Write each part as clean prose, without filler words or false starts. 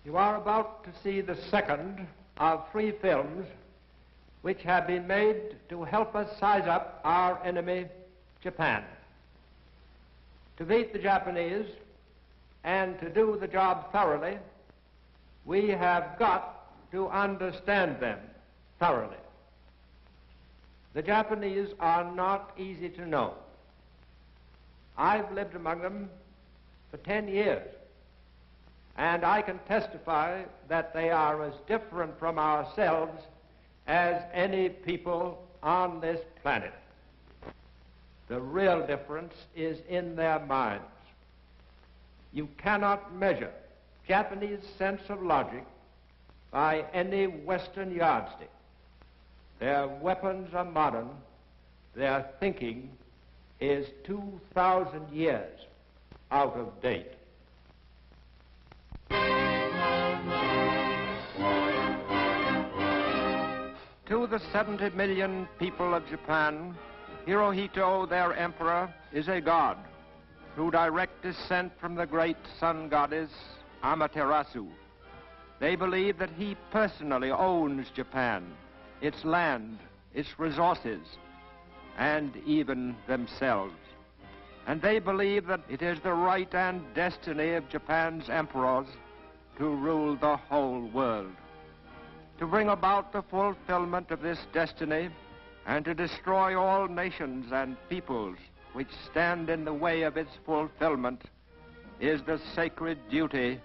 You are about to see the second of 3 films which have been made to help us size up our enemy, Japan. To beat the Japanese and to do the job thoroughly, we have got to understand them thoroughly. The Japanese are not easy to know. I've lived among them for 10 years. And I can testify that they are as different from ourselves as any people on this planet. The real difference is in their minds. You cannot measure Japanese sense of logic by any Western yardstick. Their weapons are modern. Their thinking is 2,000 years out of date. To the 70 million people of Japan, Hirohito, their emperor, is a god through direct descent from the great sun goddess Amaterasu. They believe that he personally owns Japan, its land, its resources, and even themselves. And they believe that it is the right and destiny of Japan's emperors to rule the whole world. To bring about the fulfillment of this destiny and to destroy all nations and peoples which stand in the way of its fulfillment is the sacred duty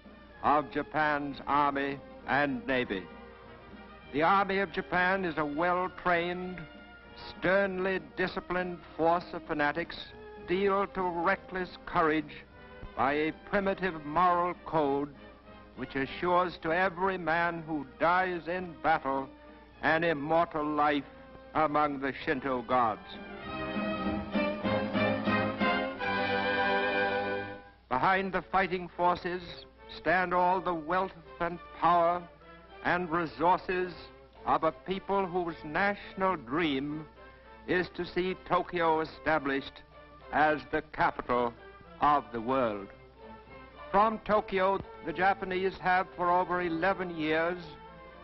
of Japan's army and navy. The army of Japan is a well-trained, sternly disciplined force of fanatics steeled to reckless courage by a primitive moral code which assures to every man who dies in battle an immortal life among the Shinto gods. Behind the fighting forces stand all the wealth and power and resources of a people whose national dream is to see Tokyo established as the capital of the world. From Tokyo, the Japanese have for over 11 years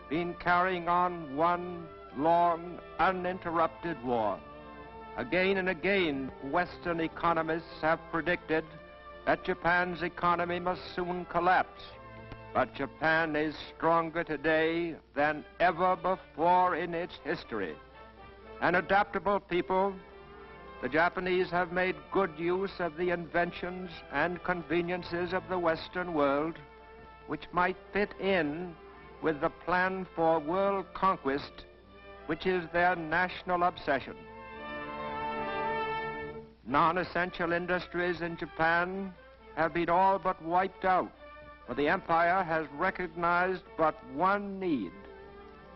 been carrying on one long, uninterrupted war. Again and again, Western economists have predicted that Japan's economy must soon collapse. But Japan is stronger today than ever before in its history. An adaptable people, the Japanese have made good use of the inventions and conveniences of the Western world, which might fit in with the plan for world conquest, which is their national obsession. Non-essential industries in Japan have been all but wiped out, for the empire has recognized but one need,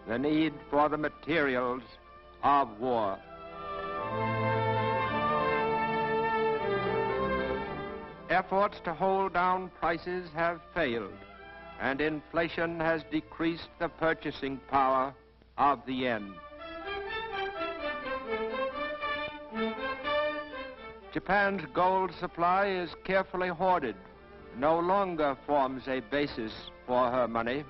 the need for the materials of war. Efforts to hold down prices have failed, and inflation has decreased the purchasing power of the yen. Japan's gold supply is carefully hoarded, no longer forms a basis for her money,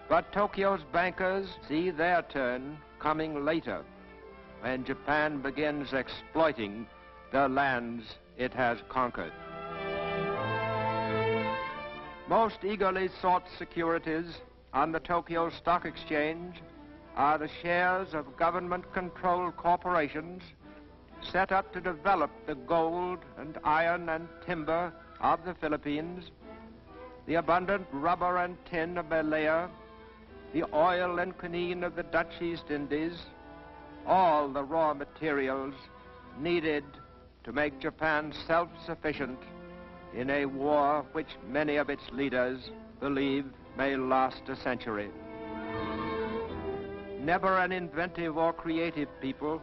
but Tokyo's bankers see their turn coming later, when Japan begins exploiting the lands it has conquered. Most eagerly sought securities on the Tokyo Stock Exchange are the shares of government-controlled corporations set up to develop the gold and iron and timber of the Philippines, the abundant rubber and tin of Malaya, the oil and quinine of the Dutch East Indies, all the raw materials needed to make Japan self-sufficient in a war which many of its leaders believe may last a century. Never an inventive or creative people,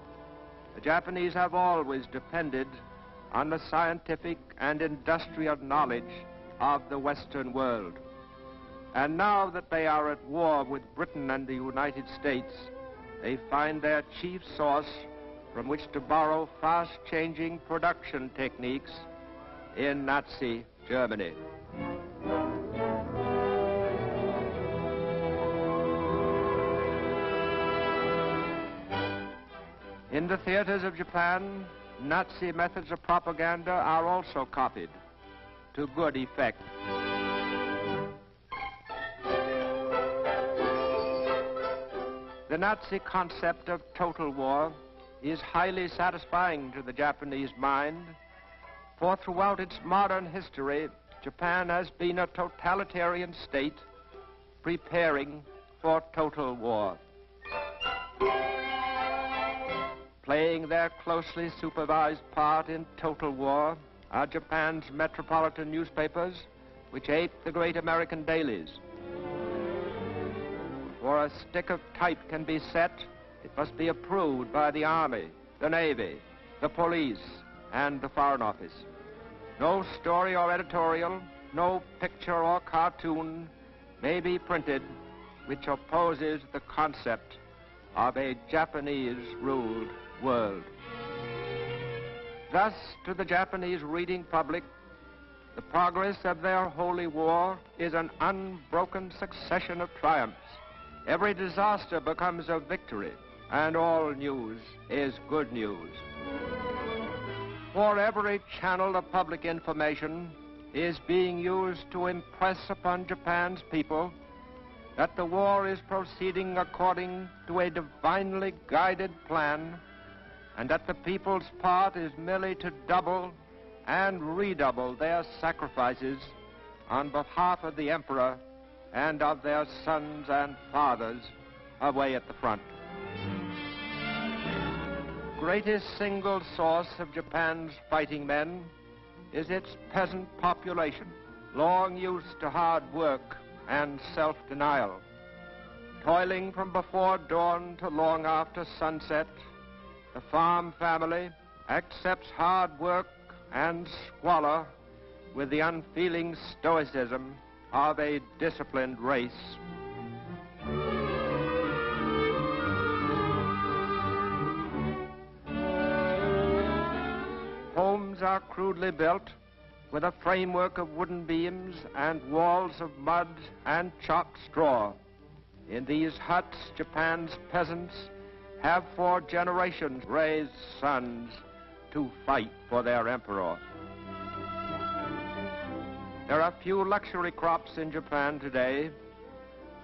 the Japanese have always depended on the scientific and industrial knowledge of the Western world. And now that they are at war with Britain and the United States, they find their chief source from which to borrow fast-changing production techniques in Nazi Germany. In the theaters of Japan, Nazi methods of propaganda are also copied to good effect. The Nazi concept of total war is highly satisfying to the Japanese mind, for throughout its modern history, Japan has been a totalitarian state preparing for total war. Playing their closely supervised part in total war are Japan's metropolitan newspapers, which ape the great American dailies. Before a stick of type can be set, it must be approved by the Army, the Navy, the police, and the Foreign Office. No story or editorial, no picture or cartoon may be printed which opposes the concept of a Japanese-ruled world. Thus, to the Japanese reading public, the progress of their holy war is an unbroken succession of triumphs. Every disaster becomes a victory, and all news is good news. For every channel of public information is being used to impress upon Japan's people that the war is proceeding according to a divinely guided plan, and that the people's part is merely to double and redouble their sacrifices on behalf of the emperor and of their sons and fathers away at the front. Greatest single source of Japan's fighting men is its peasant population, long used to hard work and self-denial. Toiling from before dawn to long after sunset, the farm family accepts hard work and squalor with the unfeeling stoicism of a disciplined race. Homes are crudely built with a framework of wooden beams and walls of mud and chopped straw. In these huts, Japan's peasants have for generations raised sons to fight for their emperor. There are few luxury crops in Japan today.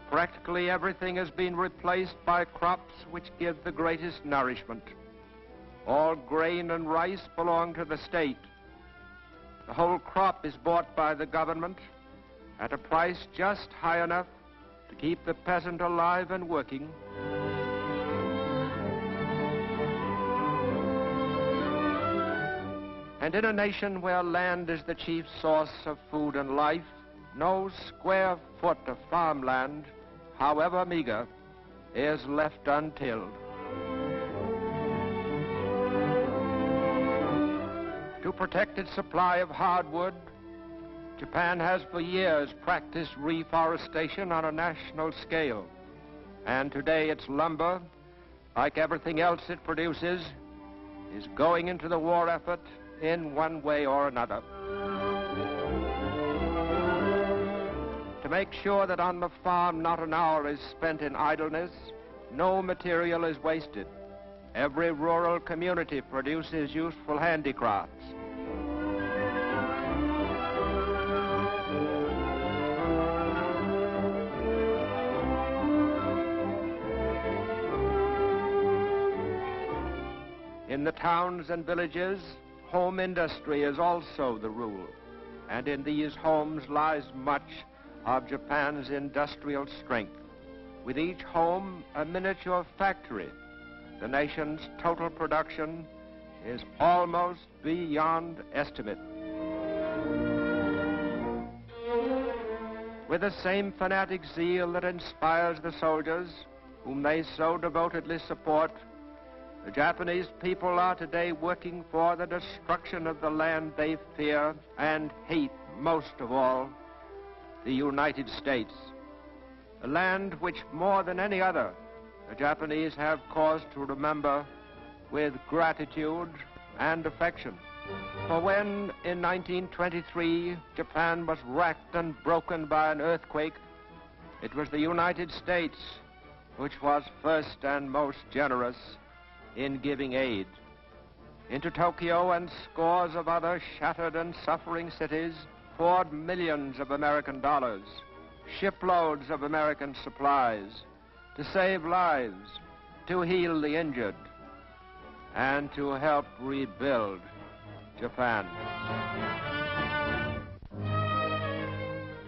Practically everything has been replaced by crops which give the greatest nourishment. All grain and rice belong to the state. The whole crop is bought by the government at a price just high enough to keep the peasant alive and working. And in a nation where land is the chief source of food and life, no square foot of farmland, however meager, is left untilled. To protect its supply of hardwood, Japan has for years practiced reforestation on a national scale. And today its lumber, like everything else it produces, is going into the war effort in one way or another. To make sure that on the farm not an hour is spent in idleness, no material is wasted. Every rural community produces useful handicrafts. In the towns and villages, home industry is also the rule, and in these homes lies much of Japan's industrial strength. With each home a miniature factory, the nation's total production is almost beyond estimate. with the same fanatic zeal that inspires the soldiers whom they so devotedly support, the Japanese people are today working for the destruction of the land they fear and hate most of all, the United States, a land which more than any other the Japanese have cause to remember with gratitude and affection. For when in 1923 Japan was racked and broken by an earthquake, it was the United States which was first and most generous in giving aid. Into Tokyo and scores of other shattered and suffering cities poured millions of American dollars, shiploads of American supplies to save lives, to heal the injured, and to help rebuild Japan.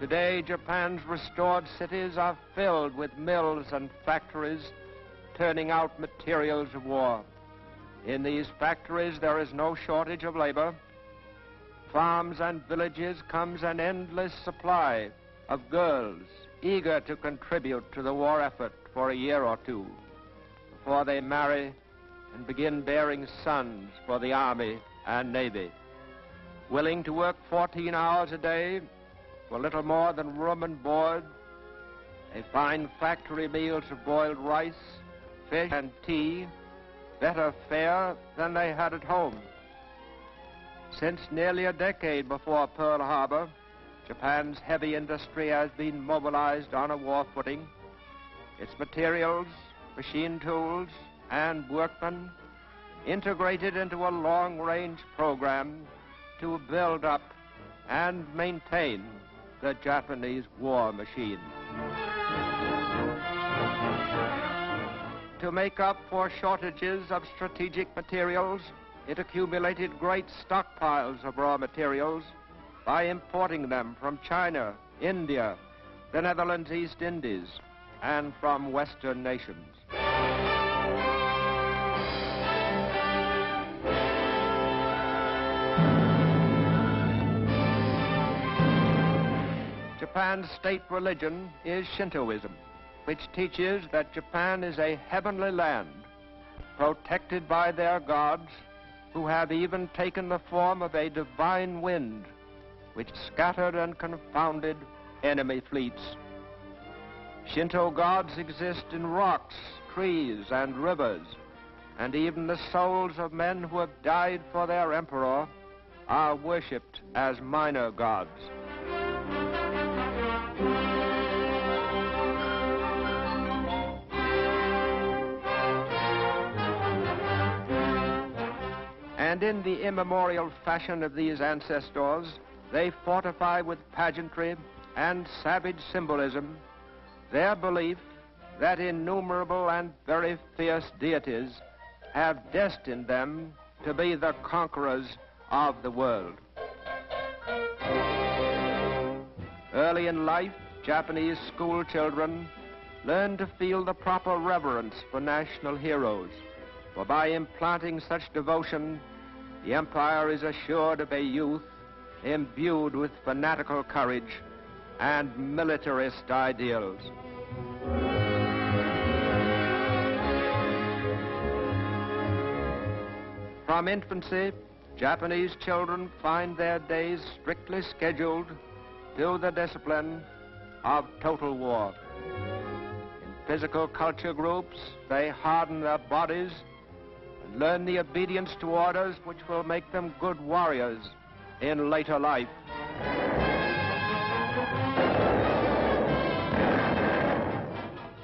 Today, Japan's restored cities are filled with mills and factories turning out materials of war. In these factories, there is no shortage of labor. Farms and villages comes an endless supply of girls eager to contribute to the war effort for a year or two before they marry and begin bearing sons for the Army and Navy. Willing to work 14 hours a day for little more than room and board, they find factory meals of boiled rice, fish, and tea better fare than they had at home. Since nearly a decade before Pearl Harbor, Japan's heavy industry has been mobilized on a war footing. Its materials, machine tools, and workmen integrated into a long-range program to build up and maintain the Japanese war machine. To make up for shortages of strategic materials, it accumulated great stockpiles of raw materials by importing them from China, India, the Netherlands East Indies, and from Western nations. Japan's state religion is Shintoism, which teaches that Japan is a heavenly land, protected by their gods, who have even taken the form of a divine wind, which scattered and confounded enemy fleets. Shinto gods exist in rocks, trees, and rivers, and even the souls of men who have died for their emperor are worshipped as minor gods. And in the immemorial fashion of these ancestors, they fortify with pageantry and savage symbolism their belief that innumerable and very fierce deities have destined them to be the conquerors of the world. Early in life, Japanese school children learn to feel the proper reverence for national heroes, for by implanting such devotion, the empire is assured of a youth imbued with fanatical courage and militarist ideals. From infancy, Japanese children find their days strictly scheduled to the discipline of total war. In physical culture groups, they harden their bodies and learn the obedience to orders which will make them good warriors in later life.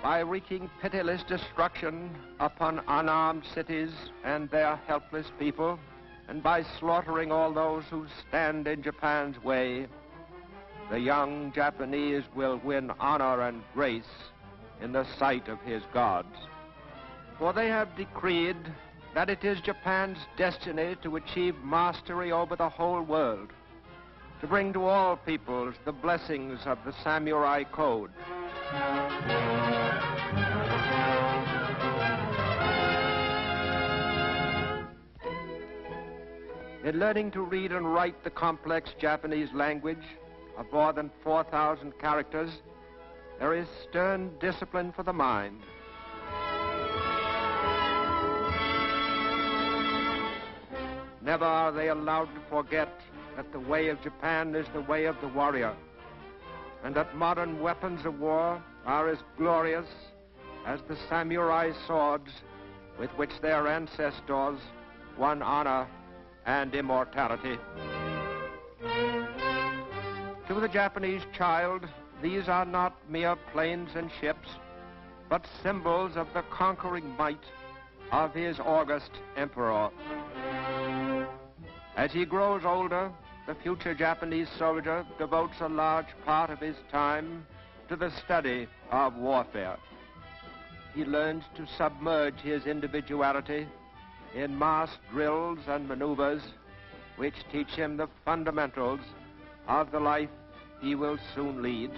By wreaking pitiless destruction upon unarmed cities and their helpless people, and by slaughtering all those who stand in Japan's way, the young Japanese will win honor and grace in the sight of his gods. For they have decreed that it is Japan's destiny to achieve mastery over the whole world, to bring to all peoples the blessings of the samurai code. In learning to read and write the complex Japanese language, of more than 4,000 characters, there is stern discipline for the mind. Never are they allowed to forget that the way of Japan is the way of the warrior, and that modern weapons of war are as glorious as the samurai swords with which their ancestors won honor and immortality. To the Japanese child, these are not mere planes and ships, but symbols of the conquering might of his august emperor. As he grows older, the future Japanese soldier devotes a large part of his time to the study of warfare. He learns to submerge his individuality in mass drills and maneuvers which teach him the fundamentals of the life he will soon lead.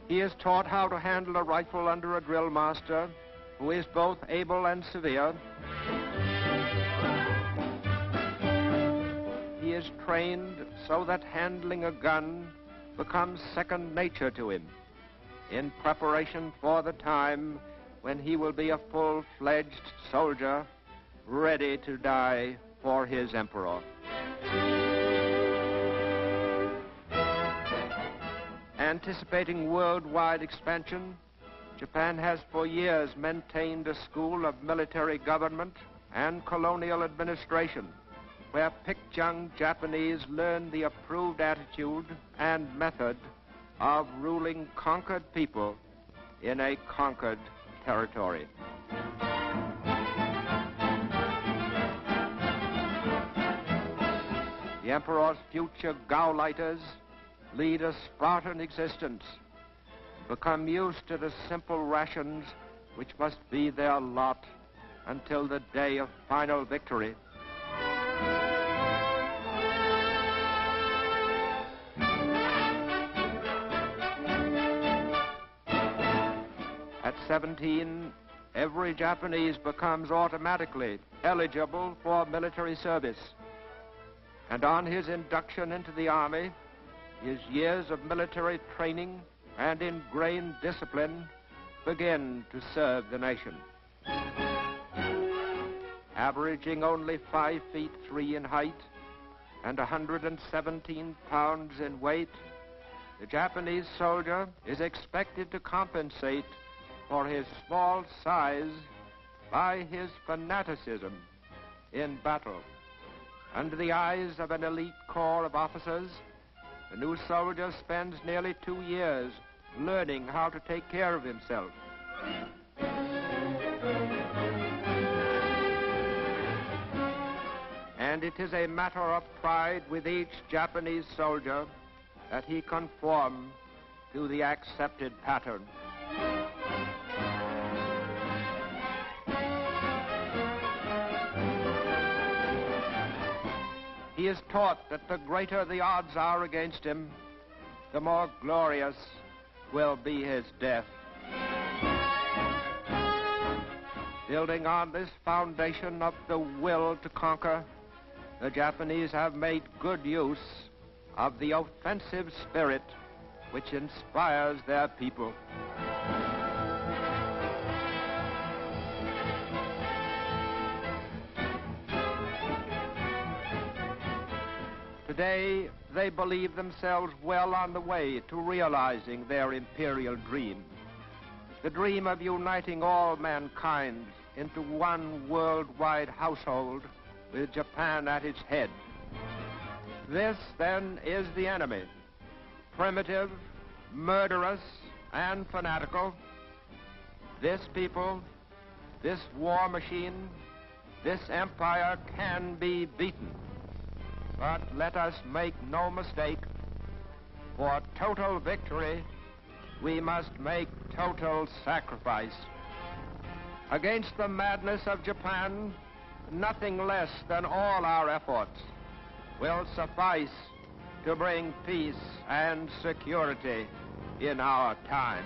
He is taught how to handle a rifle under a drill master who is both able and severe. He is trained so that handling a gun becomes second nature to him, in preparation for the time when he will be a full-fledged soldier ready to die for his emperor. Anticipating worldwide expansion, Japan has for years maintained a school of military government and colonial administration, where picked young Japanese learn the approved attitude and method of ruling conquered people in a conquered territory. The emperor's future Gauleiters lead a Spartan existence, become used to the simple rations which must be their lot until the day of final victory. At 17, every Japanese becomes automatically eligible for military service. And on his induction into the army, his years of military training and ingrained discipline begin to serve the nation. Averaging only 5 feet 3 in height and 117 pounds in weight, the Japanese soldier is expected to compensate for his small size by his fanaticism in battle. Under the eyes of an elite corps of officers, the new soldier spends nearly 2 years learning how to take care of himself. And it is a matter of pride with each Japanese soldier that he conform to the accepted pattern. He is taught that the greater the odds are against him, the more glorious will be his death. Building on this foundation of the will to conquer, the Japanese have made good use of the offensive spirit which inspires their people. Today, they believe themselves well on the way to realizing their imperial dream, the dream of uniting all mankind into one worldwide household with Japan at its head. This, then, is the enemy, primitive, murderous, and fanatical. This people, this war machine, this empire can be beaten. But let us make no mistake, for total victory, we must make total sacrifice. Against the madness of Japan, nothing less than all our efforts will suffice to bring peace and security in our time.